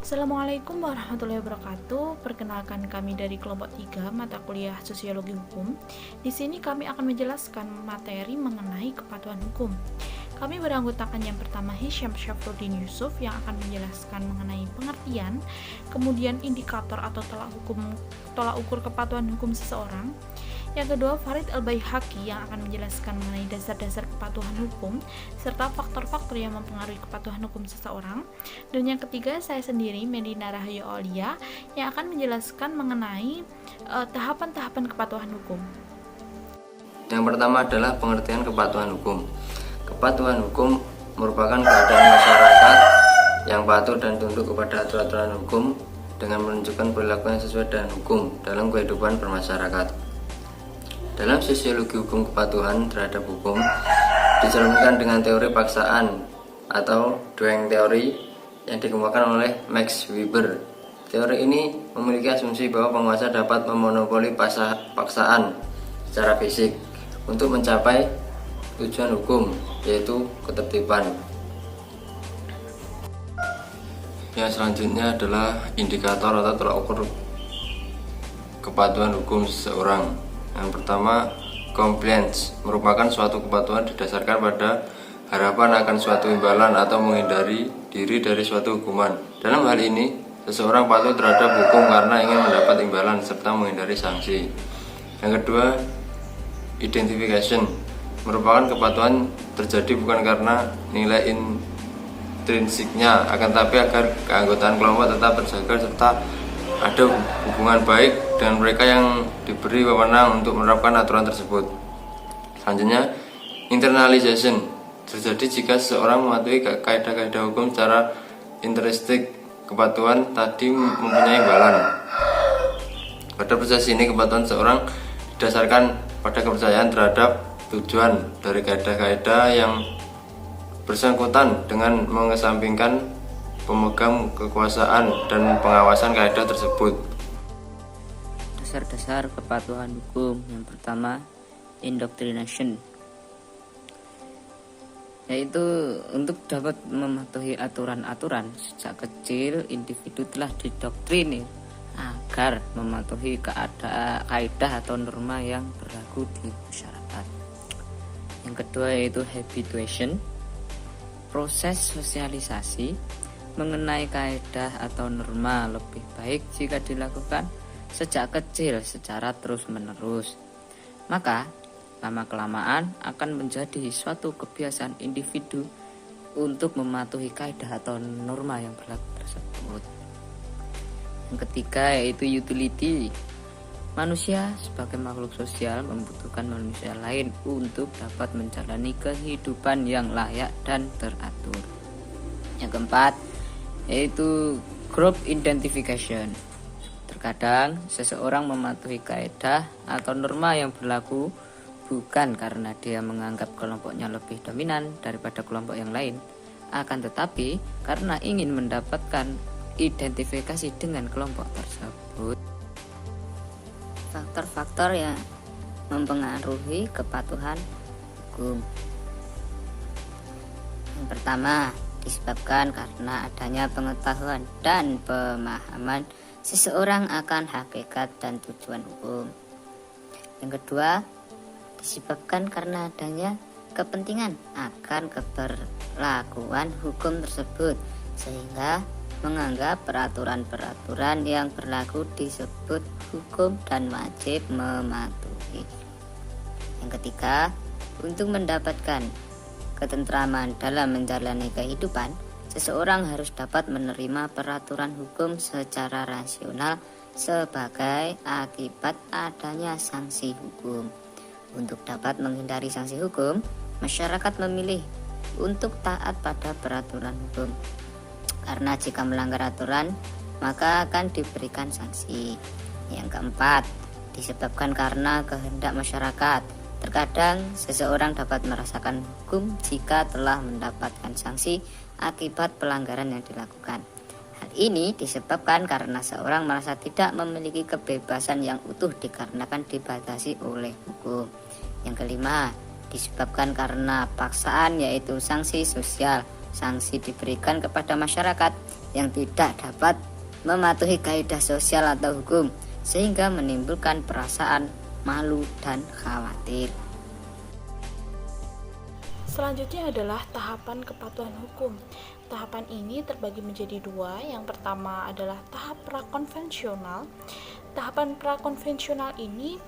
Assalamualaikum warahmatullahi wabarakatuh. Perkenalkan, kami dari kelompok 3 mata kuliah Sosiologi Hukum. Di sini kami akan menjelaskan materi mengenai kepatuhan hukum. Kami beranggotakan yang pertama Hisyam Syafruddin Yusuf yang akan menjelaskan mengenai pengertian, kemudian indikator atau tolak ukur kepatuhan hukum seseorang. Yang kedua, Farid Al-Baihaqi yang akan menjelaskan mengenai dasar-dasar kepatuhan hukum serta faktor-faktor yang mempengaruhi kepatuhan hukum seseorang. Dan yang ketiga, saya sendiri, Medina Rahayu Aulia, yang akan menjelaskan mengenai tahapan-tahapan kepatuhan hukum. Yang pertama adalah pengertian kepatuhan hukum. Kepatuhan hukum merupakan keadaan masyarakat yang patuh dan tunduk kepada aturan-aturan hukum dengan menunjukkan perilaku yang sesuai dengan hukum dalam kehidupan bermasyarakat. Dalam sosiologi hukum, kepatuhan terhadap hukum dicerminkan dengan teori paksaan atau Dwang teori yang dikembangkan oleh Max Weber. Teori ini memiliki asumsi bahwa penguasa dapat memonopoli paksaan secara fisik untuk mencapai tujuan hukum, yaitu ketertiban. Yang selanjutnya adalah indikator atau tolak ukur kepatuhan hukum seseorang. Yang pertama, compliance merupakan suatu kepatuhan didasarkan pada harapan akan suatu imbalan atau menghindari diri dari suatu hukuman. Dalam hal ini, seseorang patuh terhadap hukum karena ingin mendapat imbalan serta menghindari sanksi. Yang kedua, identification merupakan kepatuhan terjadi bukan karena nilai intrinsiknya, akan tapi agar keanggotaan kelompok tetap terjaga serta ada hubungan baik dengan mereka yang diberi wewenang untuk menerapkan aturan tersebut. Selanjutnya, internalization terjadi jika seseorang mematuhi kaidah-kaidah hukum secara intrinsik. Kepatuhan tadi mempunyai imbalan. Pada proses ini, kepatuhan seseorang didasarkan pada kepercayaan terhadap tujuan dari kaidah-kaidah yang bersangkutan dengan mengesampingkan pemegang kekuasaan dan pengawasan kaidah tersebut. Dasar-dasar kepatuhan hukum. Yang pertama, indoctrination, yaitu untuk dapat mematuhi aturan-aturan sejak kecil individu telah didoktrinir agar mematuhi kaidah atau norma yang berlaku di masyarakat. Yang kedua yaitu habituation, proses sosialisasi mengenai kaidah atau norma lebih baik jika dilakukan sejak kecil secara terus-menerus. Maka lama-kelamaan akan menjadi suatu kebiasaan individu untuk mematuhi kaidah atau norma yang berlaku tersebut. Yang ketiga yaitu utility. Manusia sebagai makhluk sosial membutuhkan manusia lain untuk dapat menjalani kehidupan yang layak dan teratur. Yang keempat yaitu group identification. Terkadang seseorang mematuhi kaidah atau norma yang berlaku bukan karena dia menganggap kelompoknya lebih dominan daripada kelompok yang lain, akan tetapi karena ingin mendapatkan identifikasi dengan kelompok tersebut. Faktor-faktor yang mempengaruhi kepatuhan hukum. Yang pertama, disebabkan karena adanya pengetahuan dan pemahaman seseorang akan hakikat dan tujuan hukum. Yang kedua, disebabkan karena adanya kepentingan akan keberlakuan hukum tersebut sehingga menganggap peraturan-peraturan yang berlaku disebut hukum dan wajib mematuhi. Yang ketiga, untuk mendapatkan ketentraman dalam menjalani kehidupan, seseorang harus dapat menerima peraturan hukum secara rasional sebagai akibat adanya sanksi hukum. Untuk dapat menghindari sanksi hukum, masyarakat memilih untuk taat pada peraturan hukum. Karena jika melanggar aturan, maka akan diberikan sanksi. Yang keempat, disebabkan karena kehendak masyarakat. Terkadang seseorang dapat merasakan hukum jika telah mendapatkan sanksi akibat pelanggaran yang dilakukan. Hal ini disebabkan karena seorang merasa tidak memiliki kebebasan yang utuh dikarenakan dibatasi oleh hukum. Yang kelima, disebabkan karena paksaan yaitu sanksi sosial. Sanksi diberikan kepada masyarakat yang tidak dapat mematuhi kaidah sosial atau hukum, sehingga menimbulkan perasaan malu dan khawatir. Selanjutnya adalah tahapan kepatuhan hukum. Tahapan ini terbagi menjadi dua. Yang pertama adalah tahap prakonvensional. Tahapan prakonvensional ini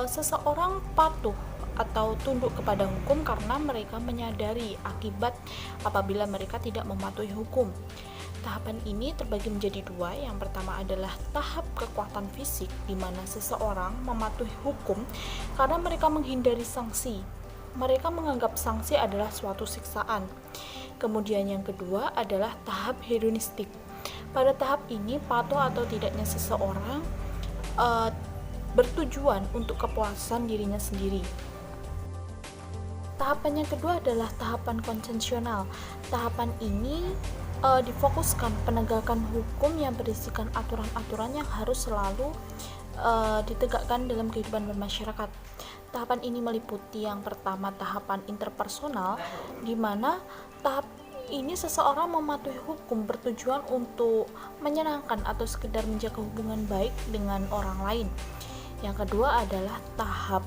seseorang patuh atau tunduk kepada hukum karena mereka menyadari akibat apabila mereka tidak mematuhi hukum. Tahapan ini terbagi menjadi dua. Yang pertama adalah tahap kekuatan fisik, di mana seseorang mematuhi hukum karena mereka menghindari sanksi. Mereka menganggap sanksi adalah suatu siksaan. Kemudian yang kedua adalah tahap hedonistik. Pada tahap ini, patuh atau tidaknya seseorang bertujuan untuk kepuasan dirinya sendiri. Tahapan yang kedua adalah tahapan konsensional. Tahapan ini difokuskan penegakan hukum yang berisikan aturan-aturan yang harus selalu ditegakkan dalam kehidupan bermasyarakat. Tahapan ini meliputi yang pertama tahapan interpersonal, di mana tahap ini seseorang mematuhi hukum bertujuan untuk menyenangkan atau sekedar menjaga hubungan baik dengan orang lain. Yang kedua adalah tahap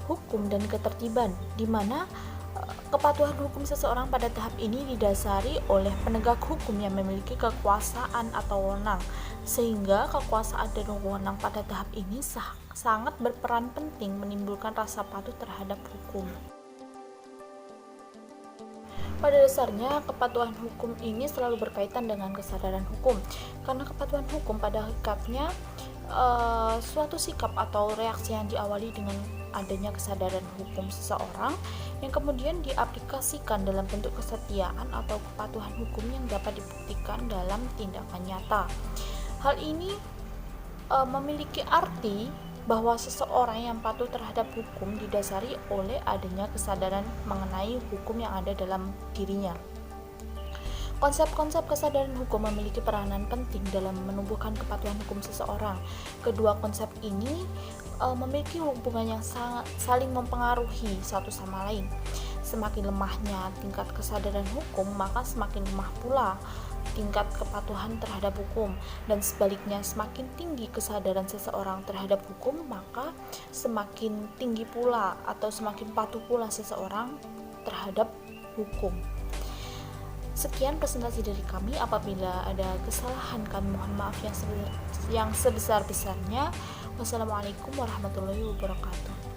hukum dan ketertiban, di mana kepatuhan hukum seseorang pada tahap ini didasari oleh penegak hukum yang memiliki kekuasaan atau wewenang, sehingga kekuasaan dan wewenang pada tahap ini sangat berperan penting menimbulkan rasa patuh terhadap hukum. Pada dasarnya, kepatuhan hukum ini selalu berkaitan dengan kesadaran hukum, karena kepatuhan hukum pada hakikatnya suatu sikap atau reaksi yang diawali dengan adanya kesadaran hukum seseorang yang kemudian diaplikasikan dalam bentuk kesetiaan atau kepatuhan hukum yang dapat dibuktikan dalam tindakan nyata. Hal ini memiliki arti bahwa seseorang yang patuh terhadap hukum didasari oleh adanya kesadaran mengenai hukum yang ada dalam dirinya. Konsep-konsep kesadaran hukum memiliki peranan penting dalam menumbuhkan kepatuhan hukum seseorang. Kedua konsep ini memiliki hubungan yang saling mempengaruhi satu sama lain. Semakin lemahnya tingkat kesadaran hukum, maka semakin lemah pula tingkat kepatuhan terhadap hukum, dan sebaliknya semakin tinggi kesadaran seseorang terhadap hukum, maka semakin tinggi pula atau semakin patuh pula seseorang terhadap hukum. Sekian presentasi dari kami. Apabila ada kesalahan, kami mohon maaf yang sebesar-besarnya. Wassalamualaikum warahmatullahi wabarakatuh.